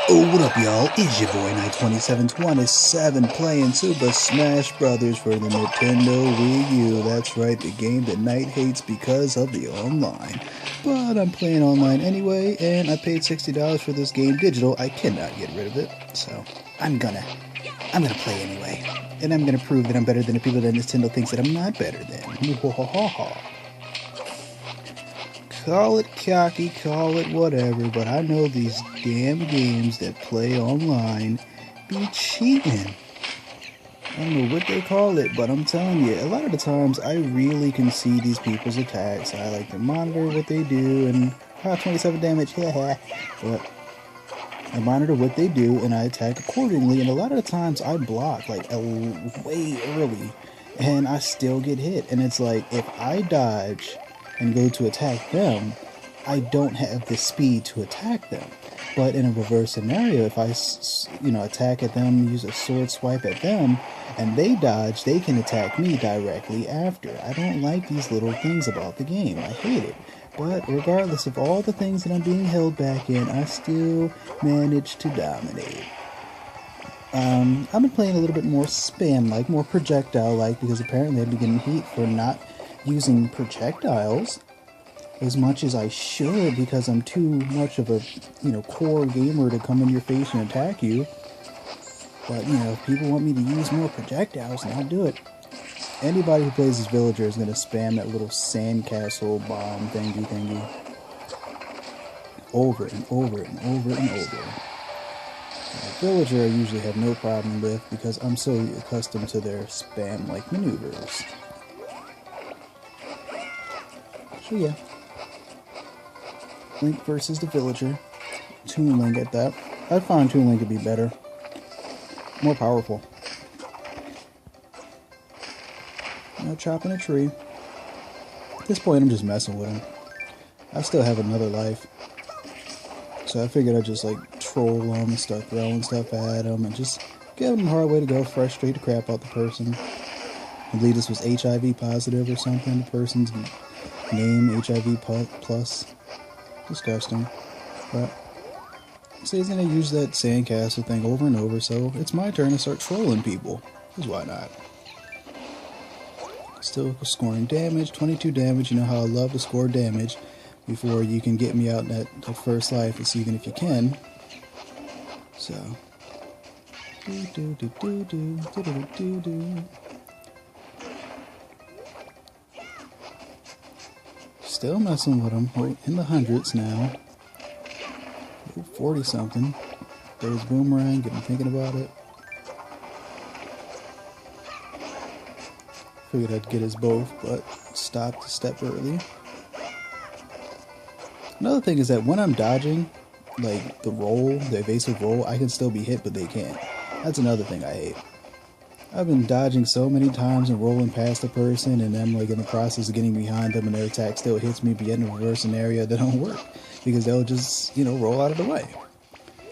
Oh, what up, y'all? It's your boy Knight2727 playing Super Smash Brothers for the Nintendo Wii U. That's right, the game that Knight hates because of the online. But I'm playing online anyway, and I paid $60 for this game digital. I cannot get rid of it, so I'm gonna play anyway. And I'm gonna prove that I'm better than the people that Nintendo thinks that I'm not better than. Call it cocky, call it whatever, but I know these damn games that play online be cheating. I don't know what they call it, but I'm telling you, a lot of the times I really can see these people's attacks. I like to monitor what they do, and 27 damage, yeah. But I monitor what they do, and I attack accordingly. And a lot of the times I block like way early, and I still get hit. And it's like if I dodge and go to attack them, I don't have the speed to attack them. But in a reverse scenario, if I, attack at them, use a sword swipe at them, and they dodge, they can attack me directly after. I don't like these little things about the game. I hate it. But regardless of all the things that I'm being held back in, I still manage to dominate. I've been playing a little bit more spam-like, more projectile-like, because apparently I've been getting heat for not using projectiles as much as I should, because I'm too much of a, core gamer to come in your face and attack you. But, if people want me to use more projectiles, then I'll do it. Anybody who plays as villager is going to spam that little sandcastle bomb thingy over and over and over and over. Villager I usually have no problem with because I'm so accustomed to their spam-like maneuvers. So yeah. Link versus the villager. Toon Link at that. I found Toon Link to be better. More powerful. Now chopping a tree. At this point I'm just messing with him. I still have another life. So I figured I'd just like troll him and start throwing stuff at him and just give him a hard way to go, frustrate the crap out the person. I believe this was HIV positive or something, the person's name, HIV plus. Disgusting. But so he's gonna use that sandcastle thing over and over, so it's my turn to start trolling people. Because why not? Still scoring damage, 22 damage. You know how I love to score damage before you can get me out in that first life. It's even if you can. So. Still messing with him. We're in the hundreds now. 40 something. There's Boomerang, get him thinking about it. Figured I'd get us both, but stopped a step early. Another thing is that when I'm dodging, like the evasive roll, I can still be hit, but they can't. That's another thing I hate. I've been dodging so many times and rolling past a person, and I'm like in the process of getting behind them, and their attack still hits me, but yet in a reverse scenario that don't work because they'll just, roll out of the way.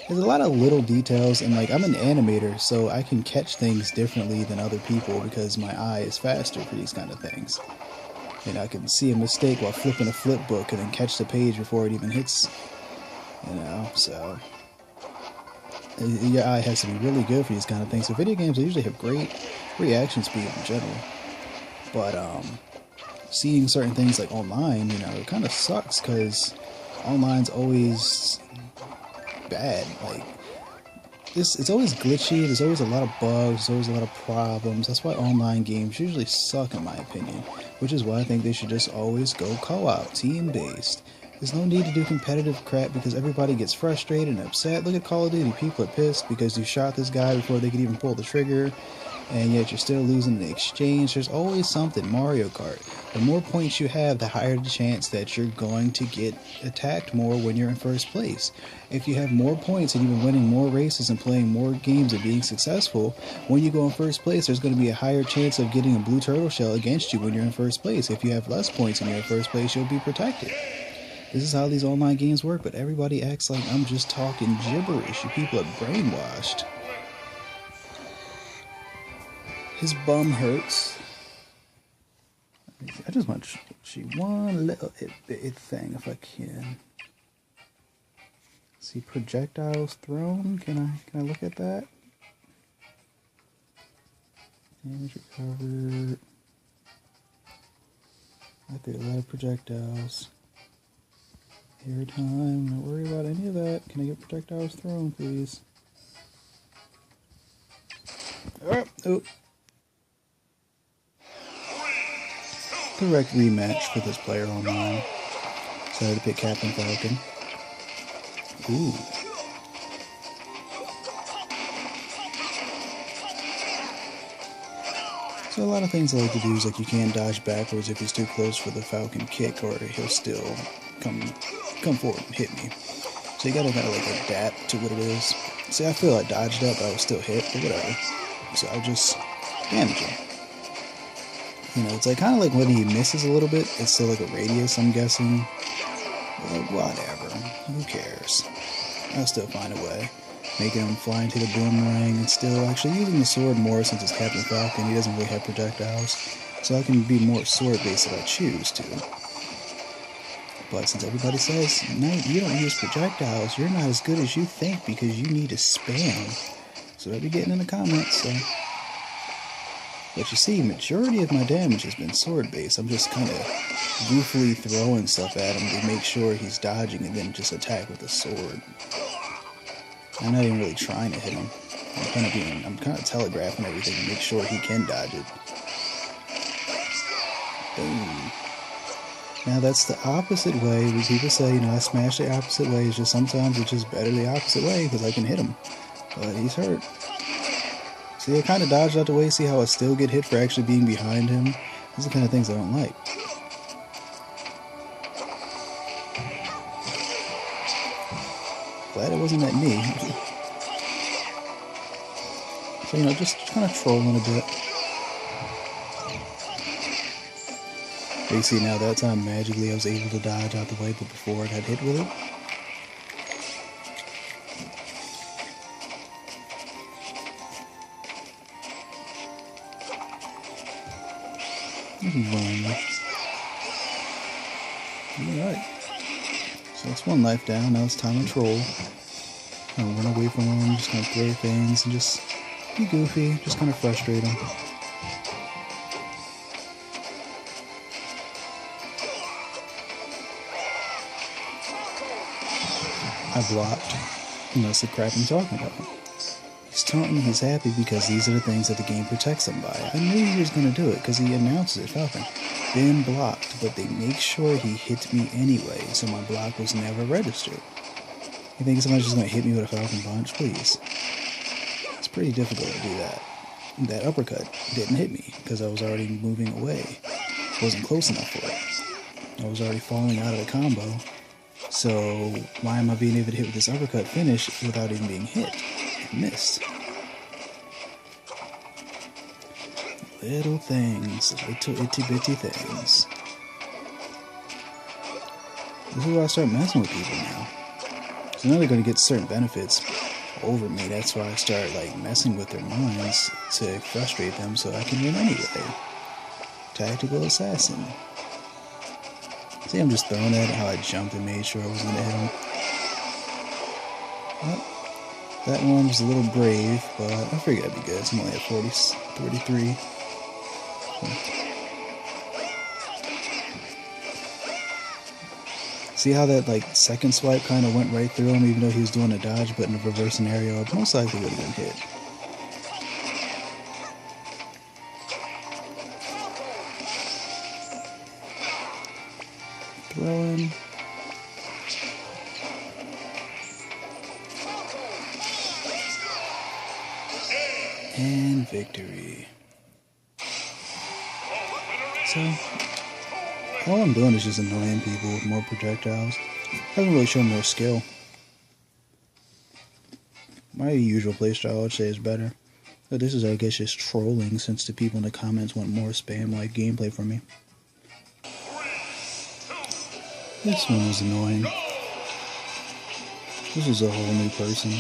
There's a lot of little details, and like I'm an animator, so I can catch things differently than other people because my eye is faster for these kind of things. And I can see a mistake while flipping a flip book and then catch the page before it even hits, so your eye has to be really good for these kind of things. So video games, they usually have great reaction speed in general. But seeing certain things like online, it kind of sucks because online's always bad. Like it's always glitchy. There's always a lot of bugs. There's always a lot of problems. That's why online games usually suck, in my opinion. Which is why I think they should just always go co-op, team-based. There's no need to do competitive crap because everybody gets frustrated and upset. Look at Call of Duty. People are pissed because you shot this guy before they could even pull the trigger, and yet you're still losing the exchange. There's always something. Mario Kart. The more points you have, the higher the chance that you're going to get attacked more when you're in first place. If you have more points and you've been winning more races and playing more games and being successful, when you go in first place, there's going to be a higher chance of getting a blue turtle shell against you when you're in first place. If you have less points and you're in first place, you'll be protected. This is how these online games work, but everybody acts like I'm just talking gibberish. You people are brainwashed. His bum hurts. I just want to shoot one little bit thing if I can. See, projectiles thrown. Can I look at that? Damage recovered. Right there, a lot of projectiles. Air time. Don't worry about any of that. Can I get projectiles thrown, please? Oh. Correct rematch for this player online. Sorry to pick Captain Falcon. Ooh. So a lot of things I like to do is like you can't dodge backwards if he's too close for the Falcon kick, or he'll still come forward and hit me. So you gotta kind of like adapt to what it is. See, I feel I dodged up, but I was still hit, but whatever. So I'll just damage him. You know, it's like kind of like when he misses a little bit, it's still like a radius, I'm guessing. Whatever. Who cares? I'll still find a way. Making him fly into the boomerang and still actually using the sword more since it's Captain Falcon. He doesn't really have projectiles. So I can be more sword based if I choose to. But since everybody says, no, you don't use projectiles, you're not as good as you think because you need to spam. So I'll be getting in the comments, so. But you see, majority of my damage has been sword based. I'm just kind of goofily throwing stuff at him to make sure he's dodging and then just attack with a sword. I'm not even really trying to hit him. I'm kind of telegraphing everything to make sure he can dodge it. Boom. Now that's the opposite way. When people say, you know, I smash the opposite way, it's just sometimes it's just better the opposite way because I can hit him. But he's hurt. See, I kind of dodged out the way. See how I still get hit for actually being behind him? These are the kind of things I don't like. Glad it wasn't at me. So, you know, just kind of trolling a bit. But you see now that time magically I was able to dodge out the way, but before it had hit with it. Run. Alright. So that's one life down. Now it's time to troll. Kind of run away from him, just kind of throw things and just be goofy, just kind of frustrate him. I blocked. And that's the crap I'm talking about. He's taunting, he's happy because these are the things that the game protects him by. I knew he was going to do it because he announces it, Falcon. Been blocked, but they make sure he hit me anyway, so my block was never registered. You think somebody's just going to hit me with a Falcon punch? Please. It's pretty difficult to do that. That uppercut didn't hit me because I was already moving away. Wasn't close enough for it. I was already falling out of the combo. So why am I being able to hit with this uppercut finish without even being hit? I missed. Little things, little itty bitty things. This is why I start messing with people now. So now they're going to get certain benefits over me. That's why I start like messing with their minds to frustrate them so I can win anyway. Tactical assassin. See, I'm just throwing at how I jumped and made sure I was going to hit him. Well, that one was a little brave, but I figured I'd be good. I'm only at 43. See how that like second swipe kind of went right through him, even though he was doing a dodge, but in a reverse scenario, I most likely would have been hit. Throwing. And victory. So, all I'm doing is just annoying people with more projectiles. Doesn't really show more skill. My usual playstyle, I'd say, is better. But this is, I guess, just trolling since the people in the comments want more spam-like gameplay from me. This one was annoying. This is a whole new person.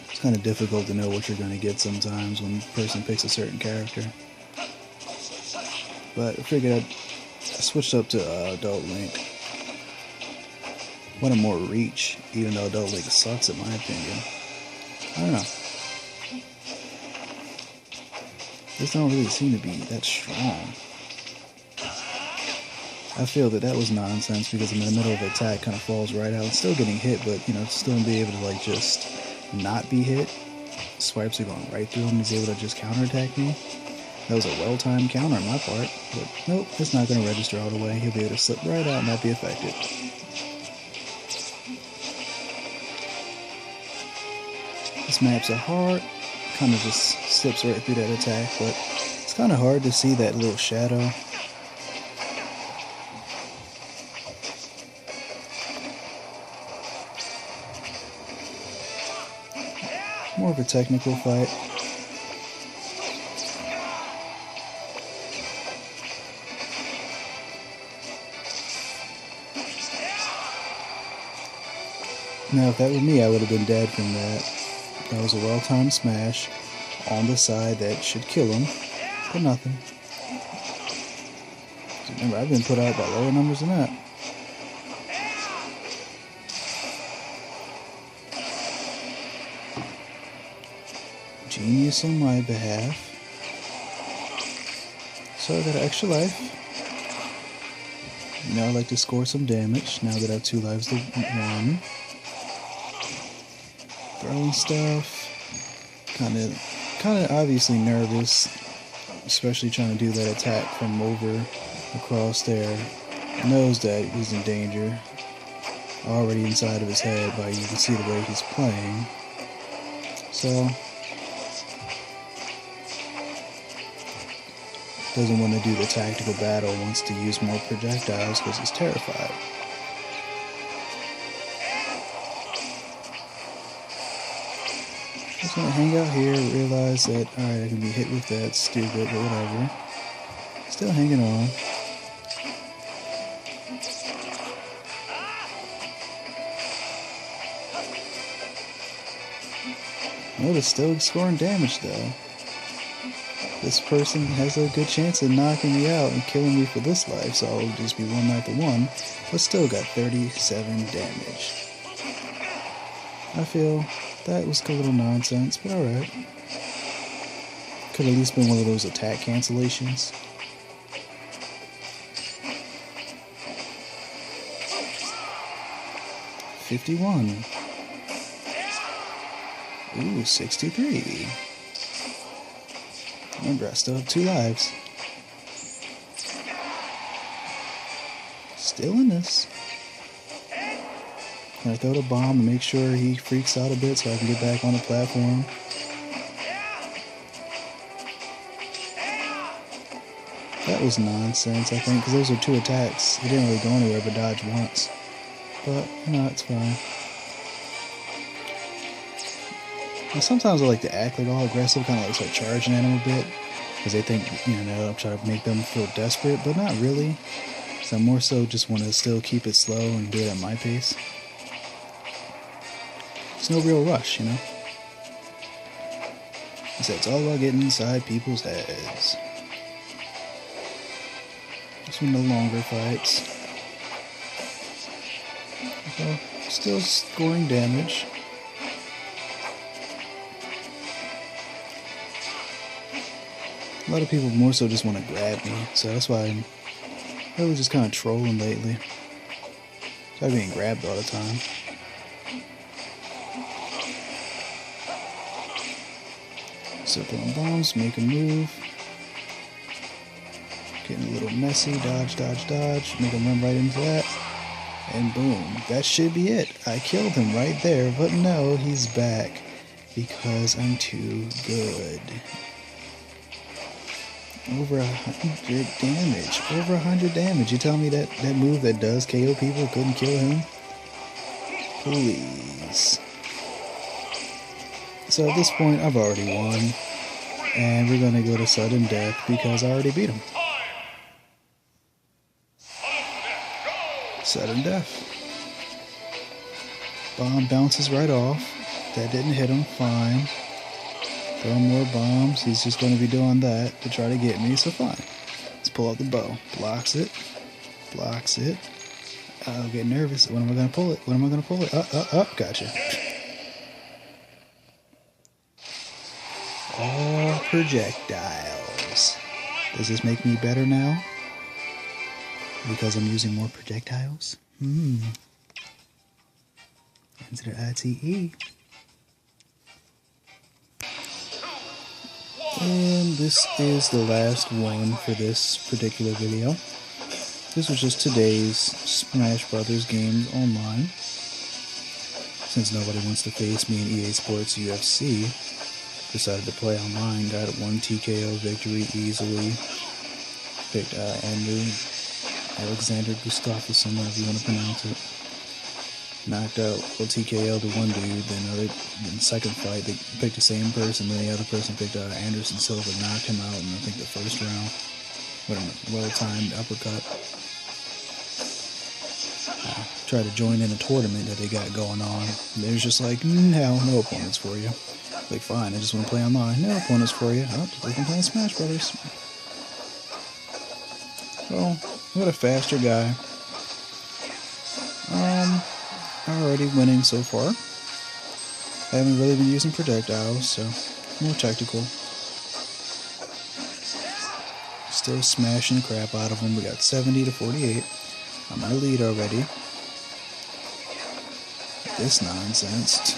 It's kind of difficult to know what you're going to get sometimes when a person picks a certain character. But I figured I'd I switched up to Adult Link. Wanted more reach, even though Adult Link sucks in my opinion. I don't know. This don't really seem to be that strong. I feel that was nonsense because I'm in the middle of an attack, kind of falls right out. Still getting hit, but you know, still be able to like just not be hit. Swipes are going right through him. He's able to just counterattack me. That was a well-timed counter on my part, but nope, it's not going to register all the way. He'll be able to slip right out and not be affected. This map's a hard, kind of just slips right through that attack, but it's kind of hard to see that little shadow. More of a technical fight. Now, if that were me, I would have been dead from that. That was a well-timed smash on the side that should kill him, but nothing. Remember, I've been put out by lower numbers than that. Genius on my behalf. So I got an extra life. Now I like to score some damage now that I have 2 lives to 1. Throwing stuff. Kind of obviously nervous, especially trying to do that attack from over across there. Knows that he's in danger. Already inside of his head, but you can see the way he's playing. So doesn't want to do the tactical battle, wants to use more projectiles because he's terrified. Just gonna hang out here, realize that, alright, I can be hit with that, stupid, but whatever. Still hanging on. Notice still scoring damage though. This person has a good chance of knocking me out and killing me for this life, so I'll just be 1 life to 1, but still got 37 damage. I feel that was a little nonsense, but alright. Could at least been one of those attack cancellations. $51. Ooh, 63. Remember, I still have 2 lives. Still in this. I throw the bomb to make sure he freaks out a bit so I can get back on the platform. That was nonsense, I think, because those are 2 attacks. He didn't really go anywhere but dodge once. But, no, it's fine. And sometimes I like to act like all aggressive, kind of like start charging at them a bit, because they think, you know, I'm trying to make them feel desperate, but not really. So I more so just want to still keep it slow and do it at my pace. It's no real rush, you know. So it's all about getting inside people's heads. This one, the longer fights. So, still scoring damage. A lot of people more so just want to grab me, so that's why I'm really just kind of trolling lately. So I'm being grabbed all the time. So throwing bombs, make a move. Getting a little messy, dodge, dodge, dodge, make him run right into that. And boom, that should be it. I killed him right there, but no, he's back because I'm too good. Over 100 damage. Over 100 damage. You tell me that move that does KO people couldn't kill him? Please. So at this point, I've already won. And we're going to go to sudden death because I already beat him. Sudden death. Bomb bounces right off. That didn't hit him. Fine. Throw more bombs. He's just going to be doing that to try to get me, so fine. Let's pull out the bow. Blocks it. Blocks it. I'll get nervous. When am I going to pull it? When am I going to pull it? Gotcha. All projectiles. Does this make me better now? Because I'm using more projectiles? Consider ITE. And this is the last one for this particular video. This was just today's Smash Brothers games online. Since nobody wants to face me in EA Sports UFC, decided to play online. Got 1 TKO victory easily. Picked Alexander Gustafsson, however you want to pronounce it. Knocked out, well, TKO the one dude, then in the second fight they picked the same person, then the other person picked Anderson Silva, knocked him out in I think the first round with a well-timed uppercut. Tried to join in a tournament that they got going on. They was just like, no opponents for you. Like, fine, I just want to play online. No opponents for you. Oh, they can play Smash Brothers. Well, what a faster guy. Already winning so far. I haven't really been using projectiles, so more tactical. Still smashing the crap out of them. We got 70 to 48. I'm in the lead already. This nonsense.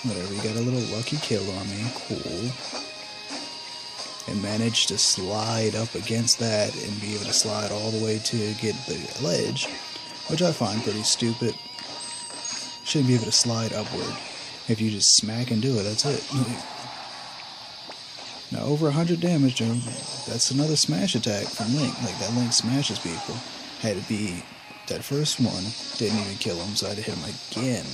Whatever, you got a little lucky kill on me. Cool. And managed to slide up against that and be able to slide all the way to get the ledge, which I find pretty stupid. Shouldn't be able to slide upward. If you just smack and do it, that's it. Now over 100 damage, that's another smash attack from Link. Like, that Link smashes people. Had to be that first one, didn't even kill him, so I had to hit him again.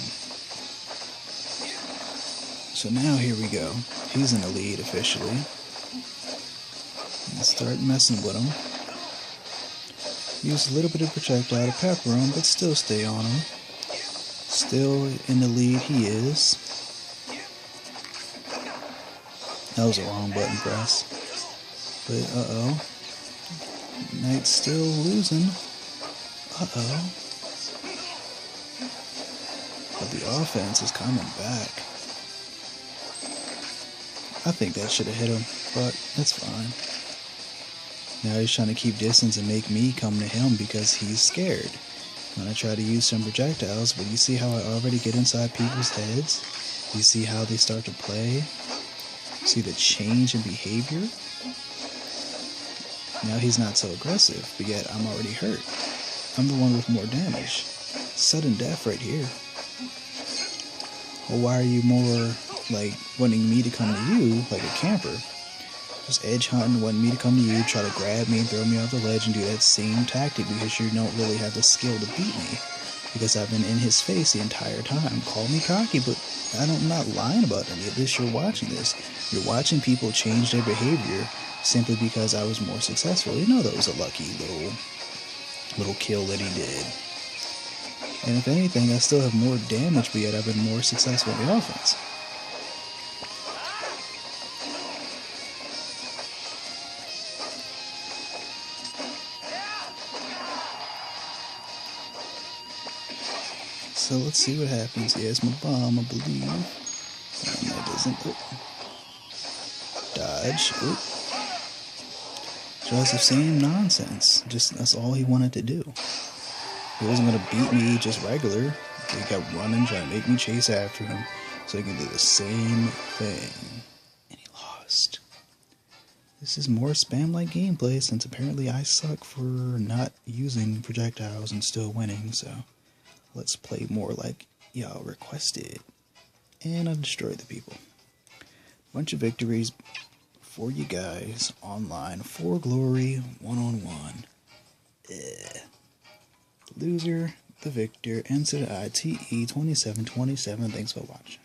So now here we go. He's in the lead officially. Let's start messing with him. Use a little bit of projectile to pepper him, but still stay on him. Still in the lead he is. That was a wrong button press. But uh-oh. Knight's still losing. Uh-oh. But the offense is coming back. I think that should have hit him, but that's fine. Now he's trying to keep distance and make me come to him because he's scared. When I try to use some projectiles, but you see how I already get inside people's heads? You see how they start to play? See the change in behavior? Now he's not so aggressive, but yet I'm already hurt. I'm the one with more damage. Sudden death right here. Well, why are you more, like, wanting me to come to you, like a camper? Just edge hunting, wanting me to come to you, try to grab me and throw me off the ledge and do that same tactic because you don't really have the skill to beat me. Because I've been in his face the entire time. Call me cocky, but I'm not lying about any of this. You're watching this. You're watching people change their behavior simply because I was more successful. You know that was a lucky little kill that he did. And if anything, I still have more damage, but yet I've been more successful in the offense. So let's see what happens. He has my bomb, I believe. And that doesn't. Dodge. Oop. Tries the same nonsense. Just that's all he wanted to do. He wasn't gonna beat me just regular. He kept running, trying to make me chase after him, so he can do the same thing. And he lost. This is more spam-like gameplay since apparently I suck for not using projectiles and still winning, so let's play more like y'all requested. And I've destroyed the people. Bunch of victories for you guys online. For glory, one-on-one. Loser, the victor, enter ITE 2727. Thanks for watching.